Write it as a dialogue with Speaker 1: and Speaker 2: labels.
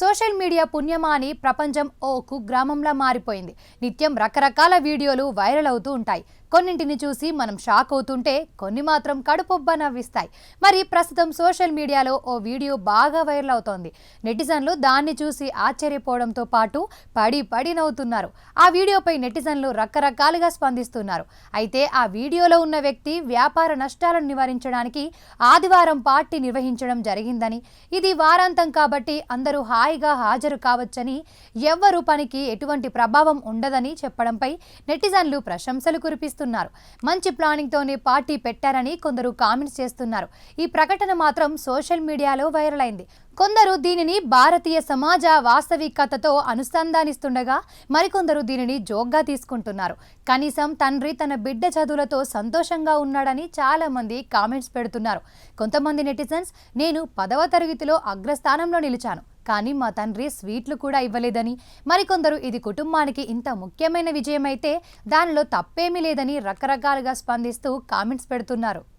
Speaker 1: Social media పుణ్యమా అని ప్రపంచం ఓ కుగ్రామంలా మారిపోయింది. నిత్యం రకరకాల వీడియోలు వైరల్ అవుతూ ఉంటాయి. కొన్నింటిని చూసి మనం షాక్ అవుతుంటే కొన్ని మాత్రం కడుపుబ్బ నవ్విస్తాయి. మరి ప్రస్తుతం సోషల్ మీడియాలో ఓ వీడియో బాగా వైరల్ అవుతోంది. నెటిజన్లు దాన్ని చూసి ఆశ్చర్యపోవడంతో పాటు పడి పడి నవ్వుతున్నారు. ఆ వీడియోపై నెటిజన్లు రకరకాలుగా స్పందిస్తున్నారు. అయితే ఆ వీడియోలో ఉన్న వ్యక్తి వ్యాపార నష్టాలను నివారించడానికి ఆదివారం పార్టీ నిర్వహించడం జరిగిందని, ఇది వారాంతం కాబట్టి అందరూ హాయిగా హాజరు కావచ్చని, ఎవ్వరు పనికి ఎటువంటి ప్రభావం ఉండదని చెప్పడంపై నెటిజన్లు ప్రశంసలు కురిపిస్తున్నారు. మంచి ప్లానింగ్ తోనే పార్టీ పెట్టారని కొందరు కామెంట్స్ చేస్తున్నారు. ఈ ప్రకటన మాత్రం సోషల్ మీడియాలో వైరల్ అయింది. కొందరు దీనిని భారతీయ సమాజ వాస్తవికతతో అనుసంధానిస్తుండగా మరికొందరు దీనిని జోక్గా తీసుకుంటున్నారు. కనీసం తండ్రి తన బిడ్డ చదువులతో సంతోషంగా ఉన్నాడని చాలా మంది కామెంట్స్ పెడుతున్నారు. కొంతమంది నెటిజన్స్, నేను 10వ తరగతిలో అగ్రస్థానంలో నిలిచాను, కానీ మా తండ్రి స్వీట్లు కూడా ఇవ్వలేదని, మరికొందరు ఇది కుటుంబానికి ఇంత ముఖ్యమైన విజయమైతే దానిలో తప్పేమీ లేదని రకరకాలుగా స్పందిస్తూ కామెంట్స్ పెడుతున్నారు.